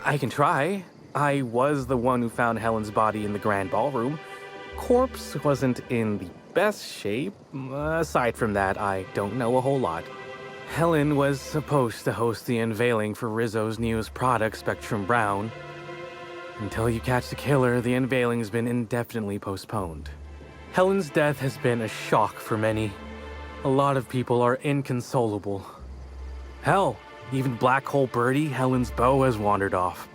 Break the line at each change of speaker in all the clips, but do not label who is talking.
I can try. I was the one who found Helen's body in the grand ballroom. Corpse wasn't in the best shape. Aside from that, I don't know a whole lot. Helen was supposed to host the unveiling for Rizzo's newest product, Spectrum Brown. Until you catch the killer, the unveiling's been indefinitely postponed. Helen's death has been a shock for many. A lot of people are inconsolable. Hell, even Black Hole Birdie, Helen's beau, has wandered off.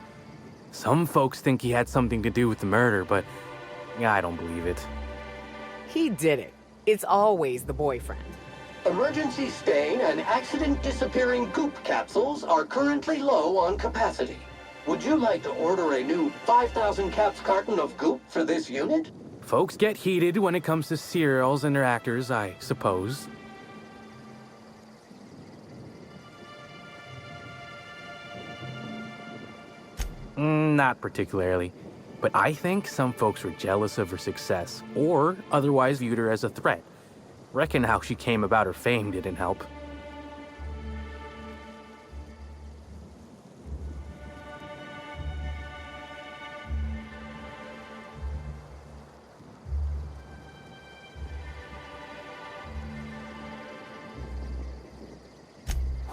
Some folks think he had something to do with the murder, but I don't believe it.
He did it. It's always the boyfriend.
Emergency stain and accident disappearing goop capsules are currently low on capacity. Would you like to order a new 5,000 caps carton of goop for this unit?
Folks get heated when it comes to serials and their actors, I suppose. Not particularly. But I think some folks were jealous of her success, or otherwise viewed her as a threat. Reckon how she came about her fame didn't help.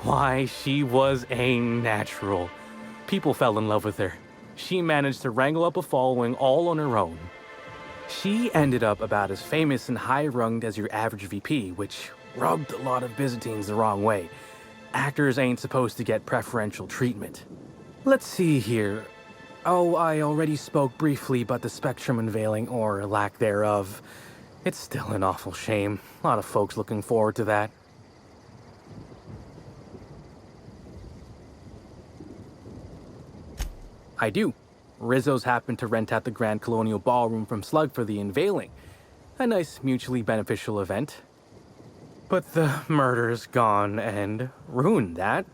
Why, she was a natural. People fell in love with her. She managed to wrangle up a following all on her own. She ended up about as famous and high-runged as your average VP, which rubbed a lot of Byzantines the wrong way. Actors ain't supposed to get preferential treatment. Let's see here. Oh, I already spoke briefly about the Spectrum unveiling, or lack thereof. It's still an awful shame. A lot of folks looking forward to that. I do. Rizzo's happened to rent out the Grand Colonial Ballroom from Slug for the unveiling. A nice mutually beneficial event. But the murder's gone and ruined that.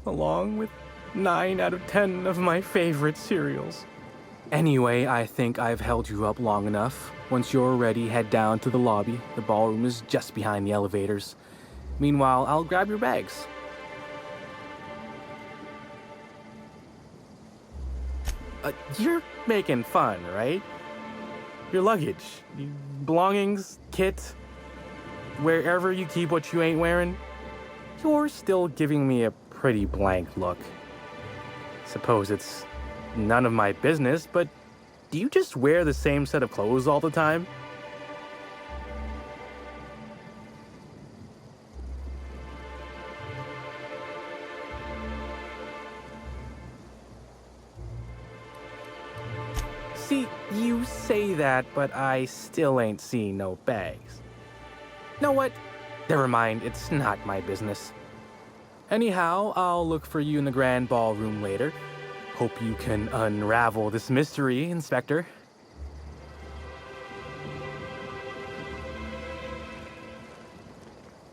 Along with 9 out of 10 of my favorite cereals. Anyway, I think I've held you up long enough. Once you're ready, head down to the lobby. The ballroom is just behind the elevators. Meanwhile, I'll grab your bags. You're making fun, right? Your luggage, your belongings, kit, wherever you keep what you ain't wearing, you're still giving me a pretty blank look. Suppose it's none of my business, but do you just wear the same set of clothes all the time? See, you say that, but I still ain't seen no bags. Know what? Never mind, it's not my business. Anyhow, I'll look for you in the grand ballroom later. Hope you can unravel this mystery, Inspector.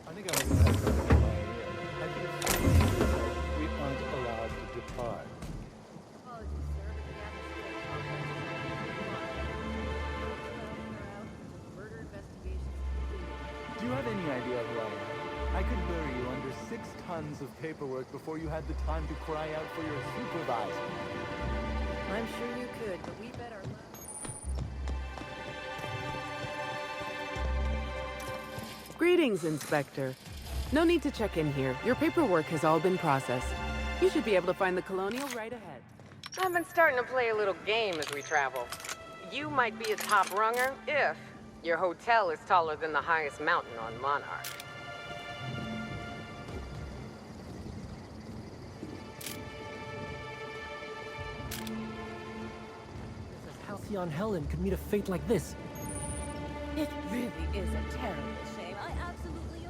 I think I was going to have something in my ear. I think we aren't allowed to depart. Do you have any idea who I am? I could bury you under 6 tons of paperwork before you had the time to cry out for your supervisor.
I'm sure you could, but we bet our
Greetings, Inspector. No need to check in here. Your paperwork has all been processed. You should be able to find the Colonial right ahead.
I've been starting to play a little game as we travel. You might be a top runger if your hotel is taller than the highest mountain on Monarch.
Halcyon Helen could meet a fate like this.
It really is a terrible shame. I absolutely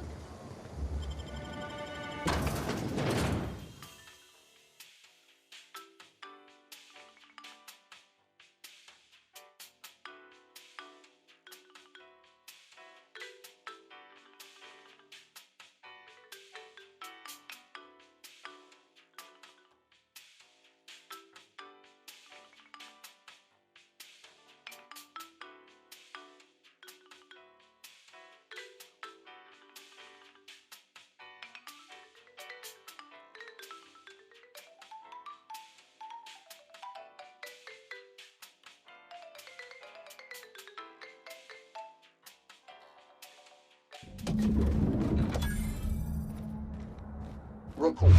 Report.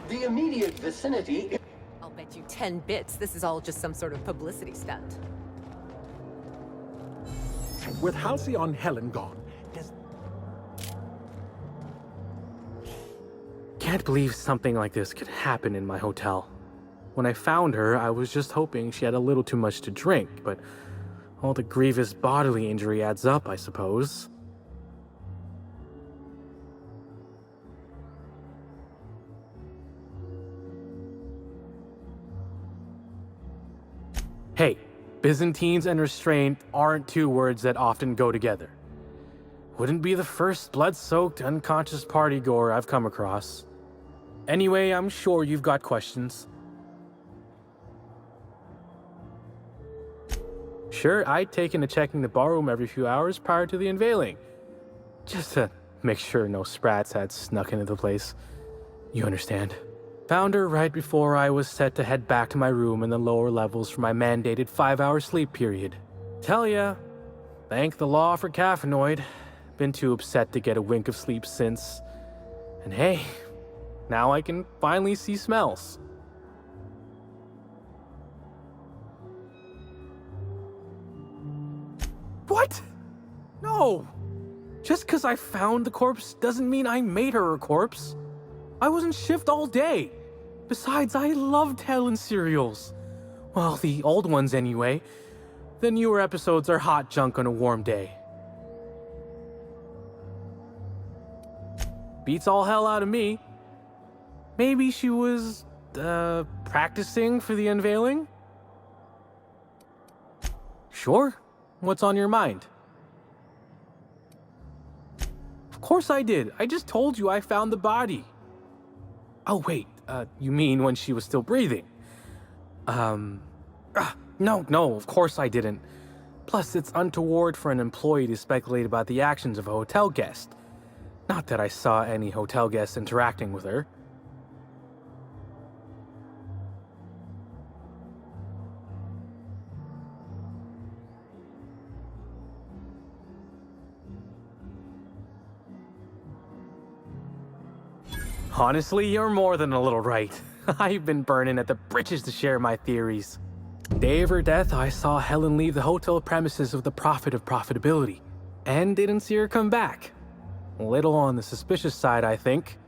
The immediate vicinity.
I'll bet you 10 bits this is all just some sort of publicity stunt.
With Halcyon Helen gone, does...
Can't believe something like this could happen in my hotel. When I found her, I was just hoping she had a little too much to drink, but all the grievous bodily injury adds up, I suppose. Hey, Byzantines and restraint aren't two words that often go together. Wouldn't be the first blood-soaked, unconscious party-goer I've come across. Anyway, I'm sure you've got questions. Sure, I'd taken to checking the ballroom every few hours prior to the unveiling. Just to make sure no sprats had snuck into the place. You understand. Found her right before I was set to head back to my room in the lower levels for my mandated 5-hour sleep period. Tell ya, thank the law for caffeinoid. Been too upset to get a wink of sleep since. And hey, now I can finally see smells. What? No! Just because I found the corpse doesn't mean I made her a corpse. I was in shift all day. Besides, I loved Helen serials. Well, the old ones anyway. The newer episodes are hot junk on a warm day. Beats all hell out of me. Maybe she was, practicing for the unveiling? Sure. What's on your mind? Of course I did. I just told you I found the body. Oh, wait. You mean when she was still breathing? No, of course I didn't. Plus, it's untoward for an employee to speculate about the actions of a hotel guest. Not that I saw any hotel guests interacting with her. Honestly, you're more than a little right. I've been burning at the britches to share my theories. Day of her death, I saw Helen leave the hotel premises with the profit of profitability, and didn't see her come back. A little on the suspicious side, I think.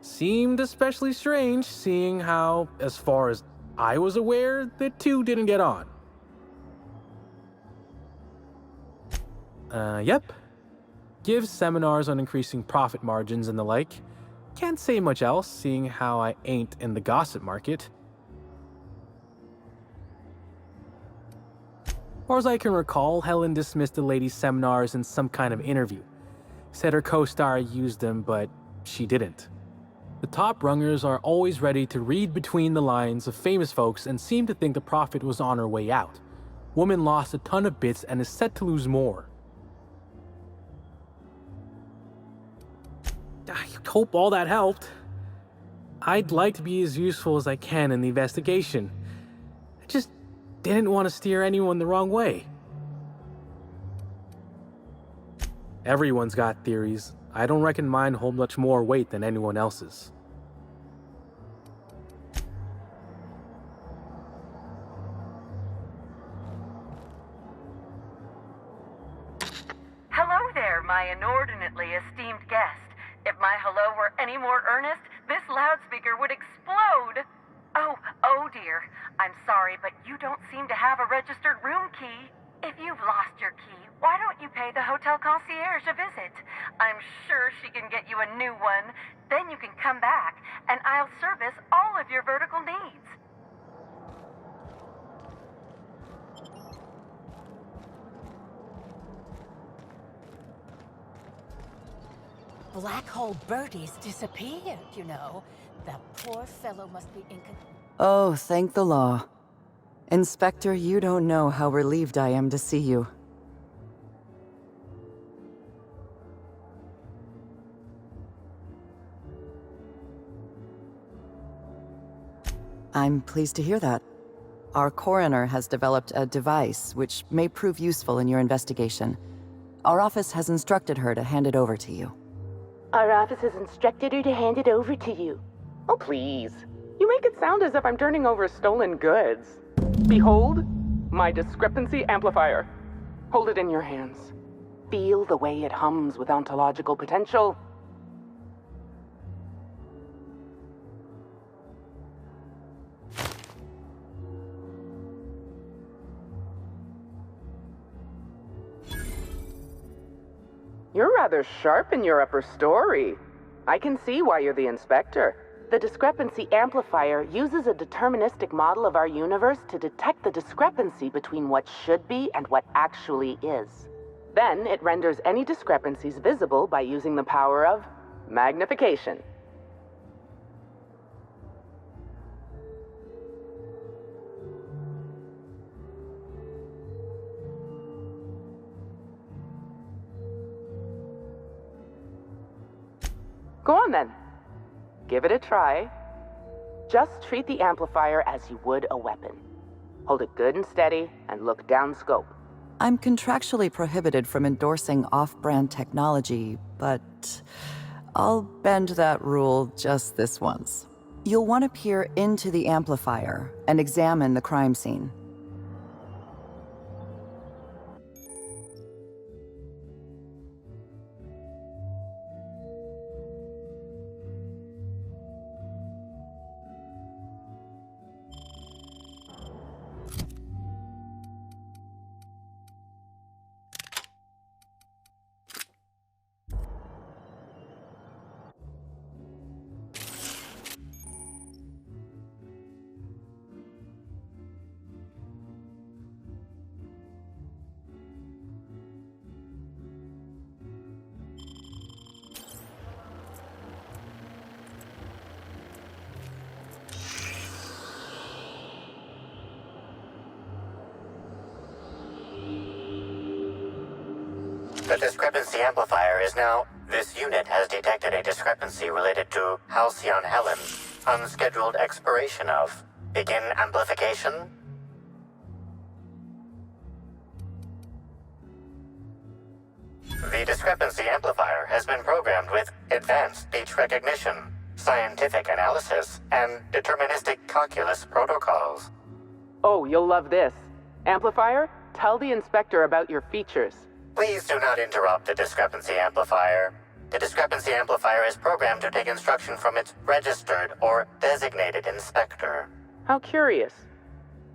Seemed especially strange, seeing how, as far as I was aware, the two didn't get on. Yep. Gives seminars on increasing profit margins and the like. Can't say much else, seeing how I ain't in the gossip market. Or as I can recall, Helen dismissed the lady's seminars in some kind of interview. Said her co-star used them, but she didn't. The top rungers are always ready to read between the lines of famous folks and seem to think the profit was on her way out. Woman lost a ton of bits and is set to lose more. I hope all that helped. I'd like to be as useful as I can in the investigation. I just didn't want to steer anyone the wrong way. Everyone's got theories. I don't reckon mine hold much more weight than anyone else's.
Hello there, my inordinately esteemed guest. If my hello were any more earnest, this loudspeaker would explode. Oh dear. I'm sorry, but you don't seem to have a registered room key. If you've lost your key, why don't you pay the hotel concierge a visit? I'm sure she can get you a new one. Then you can come back, and I'll service all of your vertical needs.
Black Hole Bertie's disappeared, you know. That poor fellow must be
Oh, thank the law. Inspector, you don't know how relieved I am to see you. I'm pleased to hear that. Our coroner has developed a device which may prove useful in your investigation. Our office has instructed her to hand it over to you.
Our office has instructed her to hand it over to you. Oh, please. You make it sound as if I'm turning over stolen goods. Behold, my discrepancy amplifier. Hold it in your hands. Feel the way it hums with ontological potential. You're rather sharp in your upper story. I can see why you're the inspector. The discrepancy amplifier uses a deterministic model of our universe to detect the discrepancy between what should be and what actually is. Then it renders any discrepancies visible by using the power of magnification. Go on then. Give it a try. Just treat the amplifier as you would a weapon. Hold it good and steady and look down scope.
I'm contractually prohibited from endorsing off-brand technology, but I'll bend that rule just this once. You'll want to peer into the amplifier and examine the crime scene.
The discrepancy amplifier is now... This unit has detected a discrepancy related to Halcyon Helen. Unscheduled expiration of. Begin amplification. The discrepancy amplifier has been programmed with advanced speech recognition, scientific analysis, and deterministic calculus protocols.
Oh, you'll love this. Amplifier, tell the inspector about your features.
Please do not interrupt the discrepancy amplifier. The discrepancy amplifier is programmed to take instruction from its registered or designated inspector.
How curious.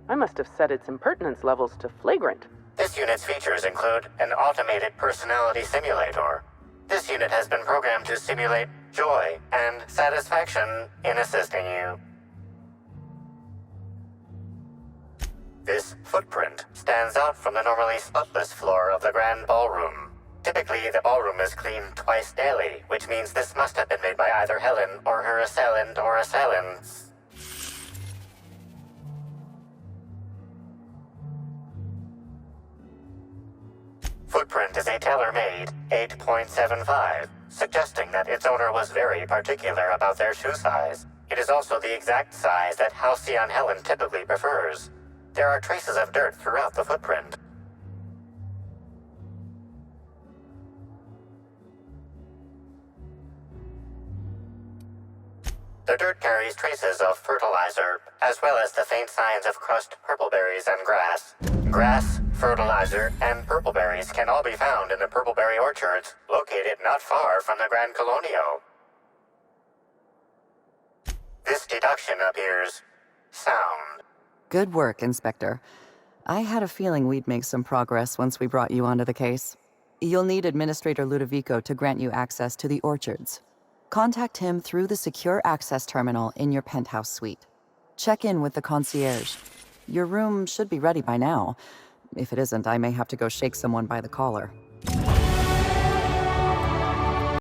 I must have set its impertinence levels to flagrant.
This unit's features include an automated personality simulator. This unit has been programmed to simulate joy and satisfaction in assisting you. This footprint stands out from the normally spotless floor of the grand ballroom. Typically, the ballroom is cleaned twice daily, which means this must have been made by either Helen or her assailant or assailants. Footprint is a tailor-made 8.75, suggesting that its owner was very particular about their shoe size. It is also the exact size that Halcyon Helen typically prefers. There are traces of dirt throughout the footprint. The dirt carries traces of fertilizer, as well as the faint signs of crushed purpleberries and grass. Grass, fertilizer, and purpleberries can all be found in the purpleberry orchards, located not far from the Grand Colonio. This deduction appears sound.
Good work, Inspector. I had a feeling we'd make some progress once we brought you onto the case. You'll need Administrator Ludovico to grant you access to the orchards. Contact him through the secure access terminal in your penthouse suite. Check in with the concierge. Your room should be ready by now. If it isn't, I may have to go shake someone by the collar.